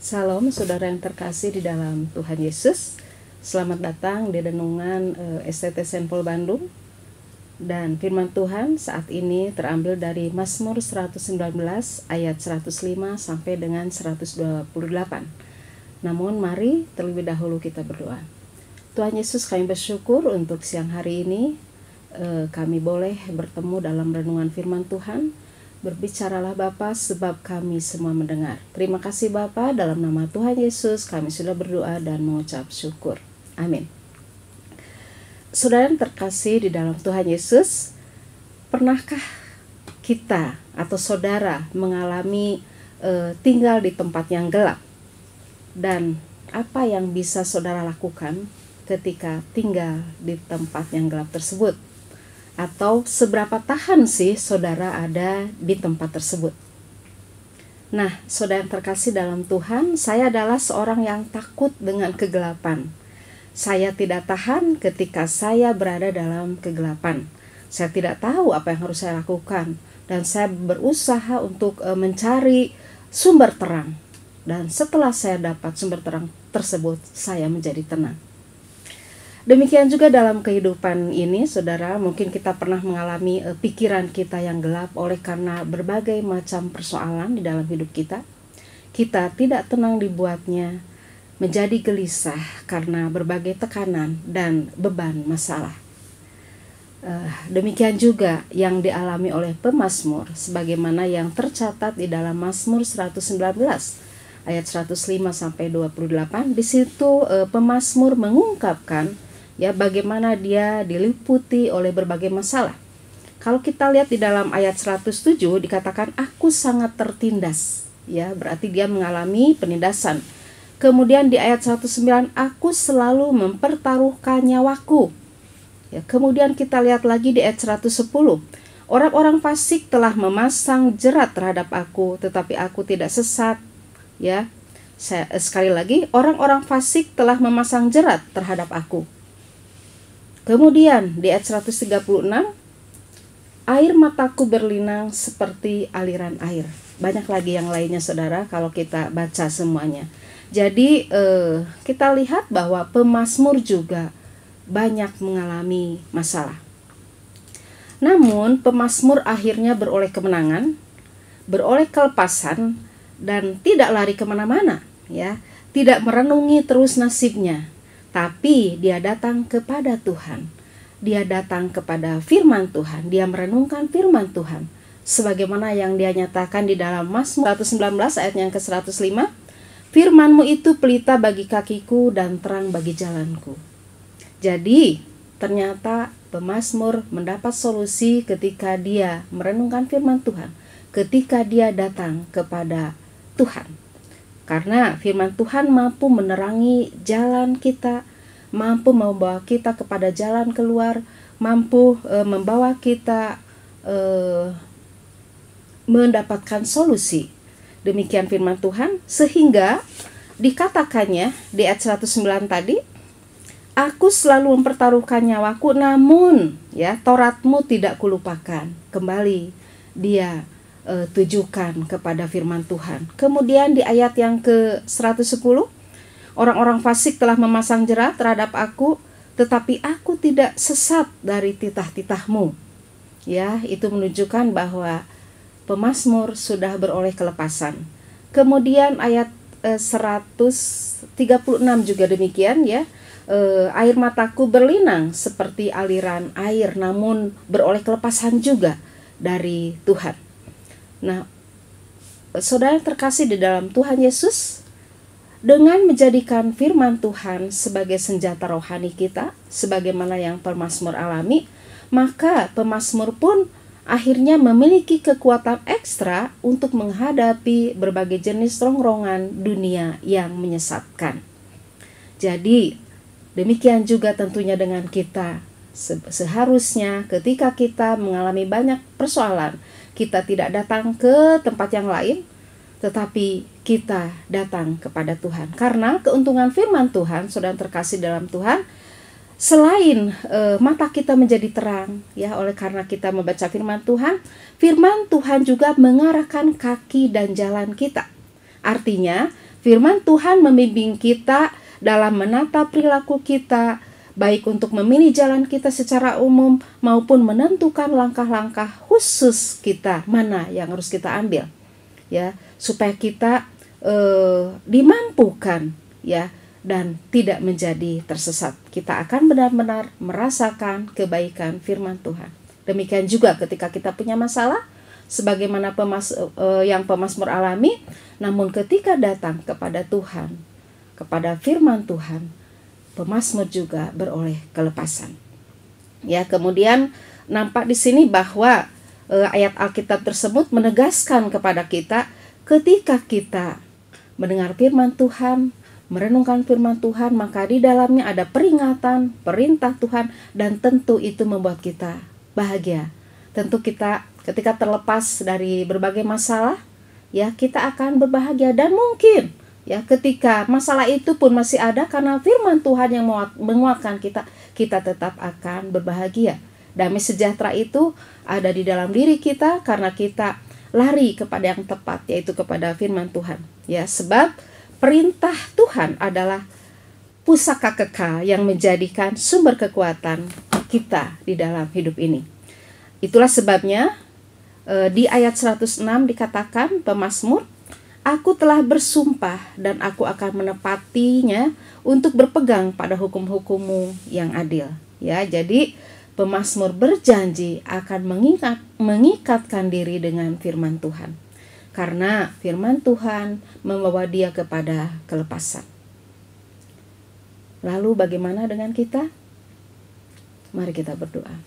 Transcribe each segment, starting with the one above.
Salam saudara yang terkasih di dalam Tuhan Yesus. Selamat datang di renungan STT Senpol Bandung. Dan firman Tuhan saat ini terambil dari Mazmur 119 ayat 105 sampai dengan 128. Namun mari terlebih dahulu kita berdoa. Tuhan Yesus, kami bersyukur untuk siang hari ini kami boleh bertemu dalam renungan firman Tuhan. Berbicaralah Bapa, sebab kami semua mendengar. Terima kasih Bapa, dalam nama Tuhan Yesus kami sudah berdoa dan mengucap syukur. Amin. Saudara yang terkasih di dalam Tuhan Yesus, pernahkah kita atau saudara mengalami tinggal di tempat yang gelap? Dan apa yang bisa saudara lakukan ketika tinggal di tempat yang gelap tersebut? Atau seberapa tahan sih saudara ada di tempat tersebut? Nah, saudara yang terkasih dalam Tuhan, saya adalah seorang yang takut dengan kegelapan. Saya tidak tahan ketika saya berada dalam kegelapan. Saya tidak tahu apa yang harus saya lakukan. Dan saya berusaha untuk mencari sumber terang. Dan setelah saya dapat sumber terang tersebut, saya menjadi tenang. Demikian juga dalam kehidupan ini, saudara, mungkin kita pernah mengalami pikiran kita yang gelap oleh karena berbagai macam persoalan di dalam hidup kita. Kita tidak tenang dibuatnya, menjadi gelisah karena berbagai tekanan dan beban masalah. Demikian juga yang dialami oleh pemazmur, sebagaimana yang tercatat di dalam Mazmur 119 ayat 105 sampai 28. Di situ pemazmur mengungkapkan bagaimana dia diliputi oleh berbagai masalah. Kalau kita lihat di dalam ayat 107 dikatakan aku sangat tertindas, berarti dia mengalami penindasan. Kemudian di ayat 109 aku selalu mempertaruhkan nyawaku. Kemudian kita lihat lagi di ayat 110, orang-orang fasik telah memasang jerat terhadap aku, tetapi aku tidak sesat. Sekali lagi, orang-orang fasik telah memasang jerat terhadap aku. Kemudian di ayat 136, air mataku berlinang seperti aliran air. Banyak lagi yang lainnya saudara kalau kita baca semuanya. Jadi kita lihat bahwa pemazmur juga banyak mengalami masalah. Namun pemazmur akhirnya beroleh kemenangan, beroleh kelepasan, dan tidak lari kemana-mana. Tidak merenungi terus nasibnya. Tapi dia datang kepada Tuhan. Dia datang kepada firman Tuhan. Dia merenungkan firman Tuhan. Sebagaimana yang dia nyatakan di dalam Mazmur 119 ayat yang ke-105. Firman-Mu itu pelita bagi kakiku dan terang bagi jalanku. Jadi ternyata pemazmur mendapat solusi ketika dia merenungkan firman Tuhan. Ketika dia datang kepada Tuhan. Karena firman Tuhan mampu menerangi jalan kita, mampu membawa kita kepada jalan keluar, mampu membawa kita mendapatkan solusi. Demikian firman Tuhan, sehingga dikatakannya di ayat 109 tadi, aku selalu mempertaruhkan nyawaku, namun Taurat-Mu tidak kulupakan. Kembali dia tujukan kepada firman Tuhan. Kemudian di ayat yang ke-110, orang-orang fasik telah memasang jerat terhadap aku, tetapi aku tidak sesat dari titah-titah-Mu. Itu menunjukkan bahwa pemazmur sudah beroleh kelepasan. Kemudian ayat 136 juga demikian air mataku berlinang seperti aliran air, namun beroleh kelepasan juga dari Tuhan. Nah, saudara terkasih di dalam Tuhan Yesus, dengan menjadikan firman Tuhan sebagai senjata rohani kita, sebagaimana yang pemazmur alami, maka pemazmur pun akhirnya memiliki kekuatan ekstra untuk menghadapi berbagai jenis rongrongan dunia yang menyesatkan. Jadi, demikian juga tentunya dengan kita. Seharusnya ketika kita mengalami banyak persoalan, kita tidak datang ke tempat yang lain, tetapi kita datang kepada Tuhan. Karena keuntungan firman Tuhan, saudara terkasih dalam Tuhan, selain mata kita menjadi terang, oleh karena kita membaca firman Tuhan juga mengarahkan kaki dan jalan kita. Artinya, Firman Tuhan membimbing kita dalam menata perilaku kita, baik untuk memilih jalan kita secara umum maupun menentukan langkah-langkah khusus kita mana yang harus kita ambil, ya, supaya kita dimampukan, ya, dan tidak menjadi tersesat. Kita akan benar-benar merasakan kebaikan firman Tuhan. Demikian juga ketika kita punya masalah, sebagaimana yang pemazmur alami, namun ketika datang kepada Tuhan, kepada firman Tuhan, pemazmur juga beroleh kelepasan. Ya, kemudian nampak di sini bahwa ayat Alkitab tersebut menegaskan kepada kita ketika kita mendengar firman Tuhan, merenungkan firman Tuhan, maka di dalamnya ada peringatan, perintah Tuhan, dan tentu itu membuat kita bahagia. Tentu kita ketika terlepas dari berbagai masalah, ya, kita akan berbahagia. Dan mungkin, ya, ketika masalah itu pun masih ada, karena firman Tuhan yang menguatkan kita, kita tetap akan berbahagia. Damai sejahtera itu ada di dalam diri kita karena kita lari kepada yang tepat, yaitu kepada firman Tuhan. Ya, sebab perintah Tuhan adalah pusaka kekal yang menjadikan sumber kekuatan kita di dalam hidup ini. Itulah sebabnya di ayat 106 dikatakan pemazmur, "Aku telah bersumpah dan aku akan menepatinya untuk berpegang pada hukum-hukum-Mu yang adil." Ya, jadi pemazmur berjanji akan mengikatkan diri dengan firman Tuhan, karena firman Tuhan membawa dia kepada kelepasan. Lalu bagaimana dengan kita? Mari kita berdoa.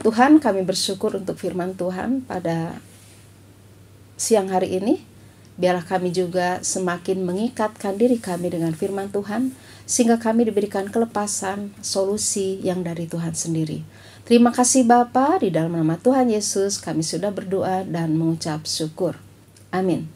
Tuhan, kami bersyukur untuk firman Tuhan pada siang hari ini. Biarlah kami juga semakin mengikatkan diri kami dengan firman Tuhan, sehingga kami diberikan kelepasan, solusi yang dari Tuhan sendiri. Terima kasih Bapa, di dalam nama Tuhan Yesus kami sudah berdoa dan mengucap syukur. Amin.